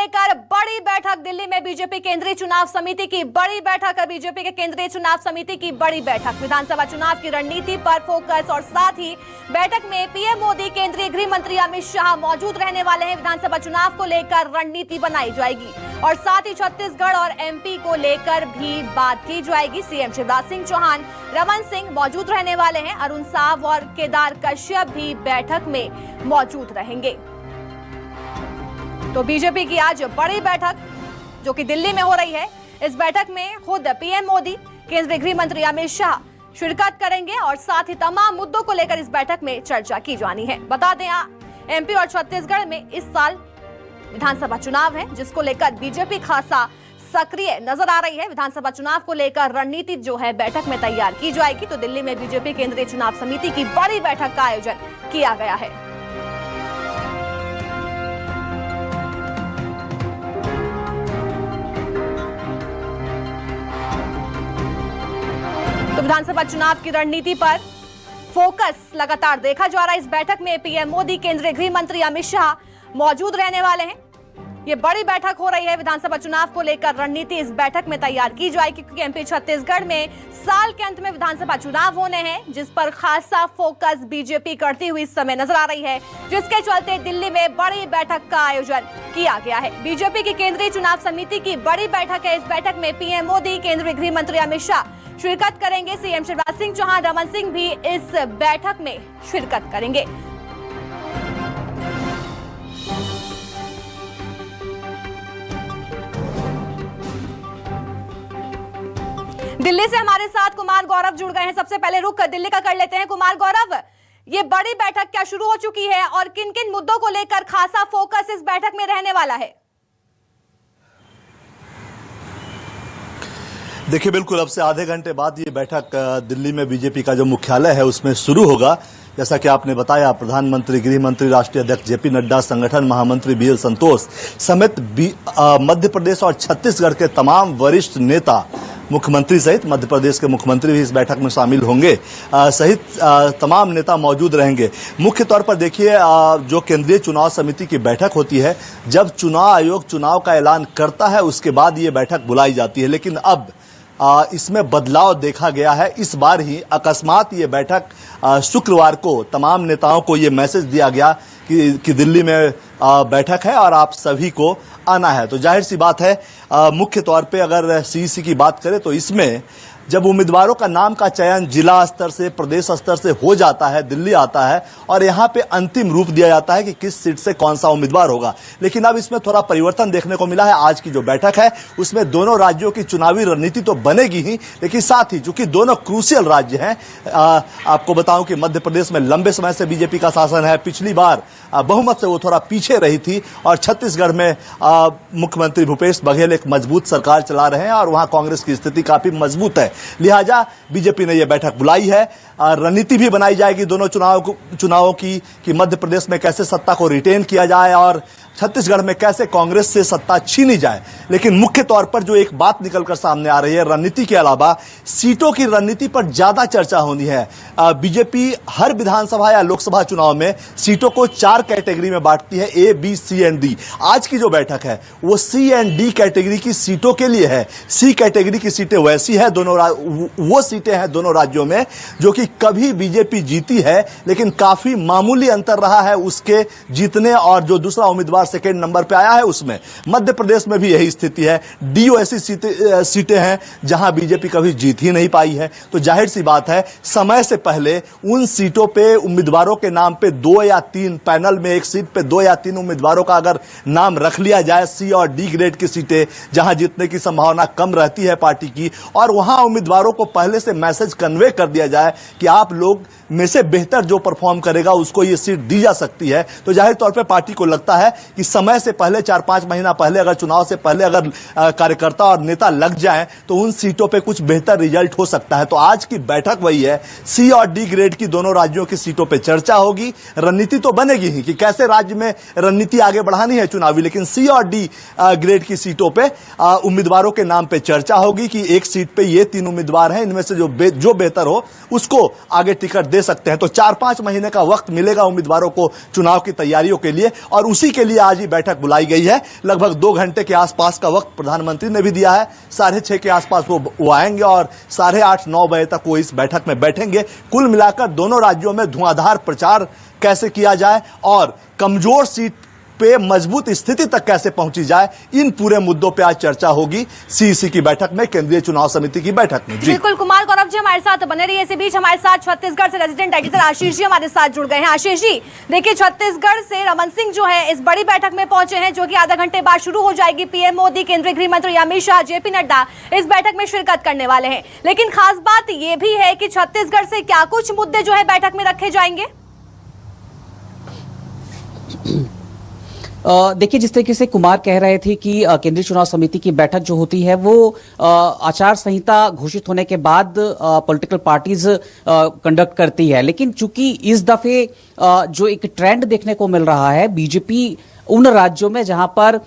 लेकर बड़ी बैठक दिल्ली में बीजेपी केंद्रीय चुनाव समिति की बड़ी बैठक है। बीजेपी के केंद्रीय चुनाव समिति की बड़ी बैठक, विधानसभा चुनाव की रणनीति पर फोकस और साथ ही बैठक में पीएम मोदी, केंद्रीय गृह मंत्री अमित शाह मौजूद रहने वाले हैं। विधानसभा चुनाव को लेकर रणनीति बनाई जाएगी और साथ ही छत्तीसगढ़ और एमपी को लेकर भी बात की जाएगी। सीएम शिवराज सिंह चौहान, रमन सिंह मौजूद रहने वाले हैं। अरुण साव और केदार कश्यप भी बैठक में मौजूद रहेंगे। तो बीजेपी की आज बड़ी बैठक जो कि दिल्ली में हो रही है, इस बैठक में खुद पीएम मोदी, केंद्रीय गृह मंत्री अमित शाह शिरकत करेंगे और साथ ही तमाम मुद्दों को लेकर इस बैठक में चर्चा की जानी है। बता दें, एमपी और छत्तीसगढ़ में इस साल विधानसभा चुनाव है, जिसको लेकर बीजेपी खासा सक्रिय नजर आ रही है। विधानसभा चुनाव को लेकर रणनीति जो है बैठक में तैयार की जाएगी। तो दिल्ली में बीजेपी केंद्रीय चुनाव समिति की बड़ी बैठक का आयोजन किया गया है। तो विधानसभा चुनाव की रणनीति पर फोकस लगातार देखा जा रहा है। इस बैठक में पीएम मोदी, केंद्रीय गृह मंत्री अमित शाह मौजूद रहने वाले हैं। ये बड़ी बैठक हो रही है। विधानसभा चुनाव को लेकर रणनीति इस बैठक में तैयार की जाएगी, क्योंकि एमपी छत्तीसगढ़ में साल के अंत में विधानसभा चुनाव होने हैं, जिस पर खासा फोकस बीजेपी करती हुई इस समय नजर आ रही है, जिसके चलते दिल्ली में बड़ी बैठक का आयोजन किया गया है। बीजेपी की केंद्रीय चुनाव समिति की बड़ी बैठक है। इस बैठक में पीएम मोदी, केंद्रीय गृह मंत्री अमित शाह शिरकत करेंगे। सीएम शिवराज सिंह चौहान, रमन सिंह भी इस बैठक में शिरकत करेंगे। दिल्ली से हमारे साथ कुमार गौरव जुड़ गए हैं। सबसे पहले रुख दिल्ली का कर लेते हैं। कुमार गौरव, ये बड़ी बैठक क्या शुरू हो चुकी है और किन किन मुद्दों को लेकर खासा फोकस इस बैठक में रहने वाला है? देखिए, बिल्कुल अब से आधे घंटे बाद ये बैठक दिल्ली में बीजेपी का जो मुख्यालय है उसमें शुरू होगा। जैसा कि आपने बताया, प्रधानमंत्री, गृह मंत्री, राष्ट्रीय अध्यक्ष जेपी नड्डा, संगठन महामंत्री बीएल संतोष समेत मध्य प्रदेश और छत्तीसगढ़ के तमाम वरिष्ठ नेता, मुख्यमंत्री सहित मध्य प्रदेश के मुख्यमंत्री भी इस बैठक में शामिल होंगे, सहित तमाम नेता मौजूद रहेंगे। मुख्य तौर पर देखिए, जो केंद्रीय चुनाव समिति की बैठक होती है, जब चुनाव आयोग चुनाव का ऐलान करता है उसके बाद ये बैठक बुलाई जाती है, लेकिन अब इसमें बदलाव देखा गया है। इस बार ही अकस्मात ये बैठक शुक्रवार को तमाम नेताओं को ये मैसेज दिया गया कि दिल्ली में बैठक है और आप सभी को आना है। तो जाहिर सी बात है, मुख्य तौर पे अगर सीईसी की बात करें तो इसमें जब उम्मीदवारों का नाम का चयन जिला स्तर से, प्रदेश स्तर से हो जाता है, दिल्ली आता है और यहाँ पे अंतिम रूप दिया जाता है कि किस सीट से कौन सा उम्मीदवार होगा। लेकिन अब इसमें थोड़ा परिवर्तन देखने को मिला है। आज की जो बैठक है उसमें दोनों राज्यों की चुनावी रणनीति तो बनेगी ही, लेकिन साथ ही चूंकि दोनों क्रूशियल राज्य हैं, आपको बताऊं कि मध्य प्रदेश में लंबे समय से बीजेपी का शासन है। पिछली बार बहुमत से वो थोड़ा पीछे रही थी और छत्तीसगढ़ में मुख्यमंत्री भूपेश बघेल एक मजबूत सरकार चला रहे हैं और वहां कांग्रेस की स्थिति काफी मजबूत है। लिहाजा बीजेपी ने यह बैठक बुलाई है। रणनीति भी बनाई जाएगी दोनों चुनावों की कि मध्य प्रदेश में कैसे सत्ता को रिटेन किया जाए और छत्तीसगढ़ में कैसे कांग्रेस से सत्ता छीनी जाए। लेकिन मुख्य तौर पर जो एक बात निकलकर सामने आ रही है, रणनीति के अलावा सीटों की रणनीति पर ज्यादा चर्चा होनी है। बीजेपी हर विधानसभा या लोकसभा चुनाव में सीटों को 4 कैटेगरी में बांटती है, ए, बी, सी एंड डी। आज की जो बैठक है वो सी एंड डी कैटेगरी की सीटों के लिए है। सी कैटेगरी की सीटें वैसी है, वो सीटें हैं दोनों राज्यों में जो कि कभी बीजेपी जीती है, लेकिन काफी मामूली अंतर रहा है उसके जीतने और जो दूसरा उम्मीदवार सेकेंड नंबर पे आया है उसमें। मध्य प्रदेश में भी यही स्थिति है। डी ऐसी सीटें हैं जहां बीजेपी कभी जीत ही नहीं पाई है। तो जाहिर सी बात है, समय से पहले उन सीटों पे उम्मीदवारों के नाम पे 2 या 3 पैनल में एक सीट पे 2 या 3 उम्मीदवारों का अगर नाम रख लिया जाए, सी और डी ग्रेड की सीटें जहां जीतने की संभावना कम रहती है पार्टी की, और वहां उम्मीदवारों को पहले से मैसेज कन्वे कर दिया जाए कि आप लोग में से बेहतर जो परफॉर्म करेगा उसको ये सीट दी जा सकती है, तो जाहिर तौर पे पार्टी को लगता है कि समय से पहले 4-5 महीना पहले, अगर चुनाव से पहले अगर कार्यकर्ता और नेता लग जाएं तो उन सीटों पे कुछ बेहतर रिजल्ट हो सकता है। तो आज की बैठक वही है। सी और डी ग्रेड की दोनों राज्यों की सीटों पे चर्चा होगी। रणनीति तो बनेगी ही कि कैसे राज्य में रणनीति आगे बढ़ानी है चुनावी, लेकिन सी और डी ग्रेड की सीटों पे उम्मीदवारों के नाम पे चर्चा होगी कि एक सीट पे ये 3 उम्मीदवार हैं, इनमें से जो बेहतर हो उसको आगे टिकट दे सकते हैं। तो 4-5 महीने का वक्त मिलेगा उम्मीदवारों को चुनाव की तैयारियों के लिए, और उसी के लिए आज ही बैठक बुलाई गई है। लगभग 2 घंटे के आसपास का वक्त प्रधानमंत्री ने भी दिया है। 6:30 के आसपास वो आएंगे और 8:30-9 बजे तक वो इस बैठक में बैठेंगे। कुल मिलाकर दोनों राज्यों में धुआंधार प्रचार कैसे किया जाए और कमजोर सीट पे मजबूत स्थिति तक कैसे पहुंची जाए, इन पूरे मुद्दों पे आज चर्चा होगी सीईसी की बैठक में, केंद्रीय चुनाव समिति की बैठक में। जी बिल्कुल, कुमार गौरव जी हमारे साथ बने रहिए। इसी बीच हमारे साथ छत्तीसगढ़ से रेजिडेंट एडिटर आशीष जी हमारे साथ जुड़ गए हैं। आशीष जी, देखिए छत्तीसगढ़ से रमन सिंह जो है इस बड़ी बैठक में पहुंचे हैं, जो कि आधा घंटे बाद शुरू हो जाएगी। पीएम मोदी, केंद्रीय गृह मंत्री अमित शाह, जेपी नड्डा इस बैठक में शिरकत करने वाले हैं। लेकिन खास बात यह भी है कि छत्तीसगढ़ से क्या कुछ मुद्दे जो है बैठक में रखे जाएंगे। देखिए, जिस तरीके से कुमार कह रहे थे कि केंद्रीय चुनाव समिति की बैठक जो होती है वो आचार संहिता घोषित होने के बाद पॉलिटिकल पार्टीज कंडक्ट करती है, लेकिन चूंकि इस दफे जो एक ट्रेंड देखने को मिल रहा है, बीजेपी उन राज्यों में जहां पर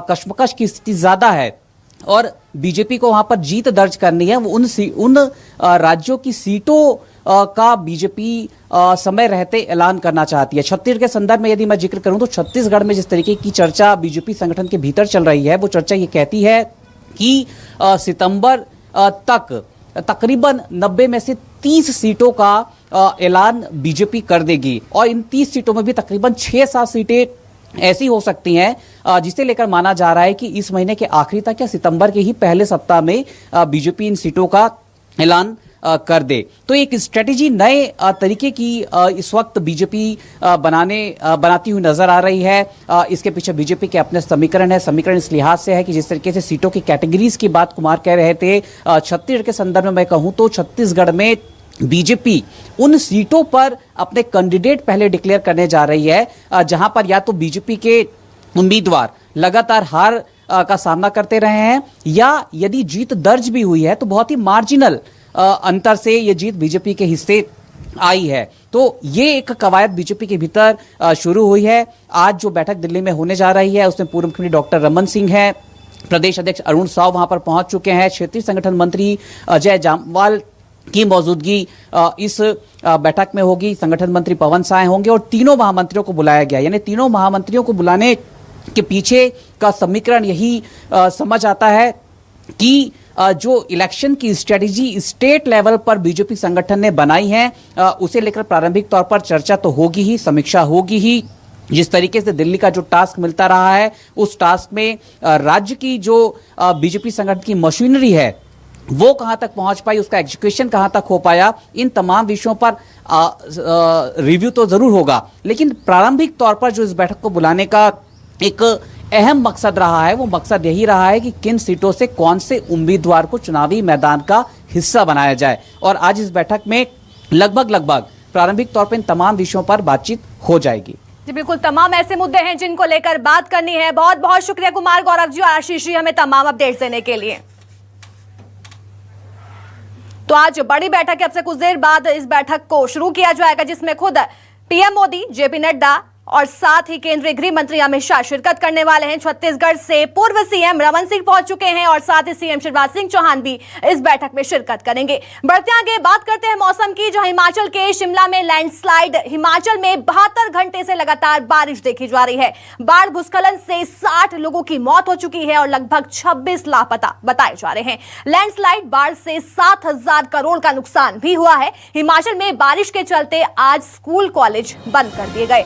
कशमकश की स्थिति ज्यादा है और बीजेपी को वहां पर जीत दर्ज करनी है, वो उन राज्यों की सीटों का बीजेपी समय रहते ऐलान करना चाहती है। छत्तीसगढ़ के संदर्भ में यदि मैं जिक्र करूं तो छत्तीसगढ़ में जिस तरीके की चर्चा बीजेपी संगठन के भीतर चल रही है, वो चर्चा ये कहती है कि सितंबर तक तकरीबन 90 में से 30 सीटों का ऐलान बीजेपी कर देगी और इन 30 सीटों में भी तकरीबन 6-7 सीटें ऐसी हो सकती हैं जिसे लेकर माना जा रहा है कि इस महीने के आखिरी तक या सितंबर के ही पहले सप्ताह में बीजेपी इन सीटों का ऐलान कर दे। तो एक स्ट्रेटेजी नए तरीके की इस वक्त बीजेपी बनाती हुई नजर आ रही है। इसके पीछे बीजेपी के अपने समीकरण है। समीकरण इस लिहाज से है कि जिस तरीके से सीटों की कैटेगरीज की बात कुमार कह रहे थे, छत्तीसगढ़ के संदर्भ में मैं कहूं तो छत्तीसगढ़ में बीजेपी उन सीटों पर अपने कैंडिडेट पहले डिक्लेयर करने जा रही है जहां पर या तो बीजेपी के उम्मीदवार लगातार हार का सामना करते रहे हैं, या यदि जीत दर्ज भी हुई है तो बहुत ही मार्जिनल अंतर से ये जीत बीजेपी के हिस्से आई है। तो ये एक कवायद बीजेपी के भीतर शुरू हुई है। आज जो बैठक दिल्ली में होने जा रही है उसमें पूर्व मुख्यमंत्री डॉक्टर रमन सिंह हैं, प्रदेश अध्यक्ष अरुण साव वहां पर पहुंच चुके हैं, क्षेत्रीय संगठन मंत्री अजय जामवाल की मौजूदगी इस बैठक में होगी, संगठन मंत्री पवन साय होंगे और तीनों महामंत्रियों को बुलाया गया। यानी तीनों महामंत्रियों को बुलाने के पीछे का समीकरण यही समझ आता है कि जो इलेक्शन की स्ट्रेटेजी स्टेट लेवल पर बीजेपी संगठन ने बनाई है उसे लेकर प्रारंभिक तौर पर चर्चा तो होगी ही, समीक्षा होगी ही। जिस तरीके से दिल्ली का जो टास्क मिलता रहा है उस टास्क में राज्य की जो बीजेपी संगठन की मशीनरी है वो कहां तक पहुंच पाई, उसका एग्जीक्यूशन कहां तक हो पाया, इन तमाम विषयों पर रिव्यू तो जरूर होगा। लेकिन प्रारंभिक तौर पर जो इस बैठक को बुलाने का एक अहम मकसद रहा है वो मकसद यही रहा है कि किन सीटों से कौन से उम्मीदवार को चुनावी मैदान का हिस्सा बनाया जाए। और आज इस बैठक में लगभग प्रारंभिक तौर पर इन तमाम विषयों पर बातचीत हो जाएगी। जी बिल्कुल, तमाम ऐसे मुद्दे हैं जिनको लेकर बात करनी है। बहुत बहुत शुक्रिया कुमार गौरव जी और आशीष जी हमें तमाम अपडेट्स देने के लिए। तो आज बड़ी बैठक है, अब से कुछ देर बाद इस बैठक को शुरू किया जाएगा जिसमें खुद पीएम मोदी, जेपी नड्डा और साथ ही केंद्रीय गृह मंत्री अमित शाह शिरकत करने वाले हैं। छत्तीसगढ़ से पूर्व सीएम रमन सिंह पहुंच चुके हैं और साथ ही सीएम शिवराज सिंह चौहान भी इस बैठक में शिरकत करेंगे। बढ़ते आगे बात करते हैं मौसम की, जहां हिमाचल के शिमला में लैंडस्लाइड, हिमाचल में 72 घंटे से लगातार बारिश देखी जा रही है। बाढ़ भूस्खलन से 60 लोगों की मौत हो चुकी है और लगभग 26 लापता बताए जा रहे हैं। लैंडस्लाइड बाढ़ से 7,000 करोड़ का नुकसान भी हुआ है। हिमाचल में बारिश के चलते आज स्कूल कॉलेज बंद कर दिए गए।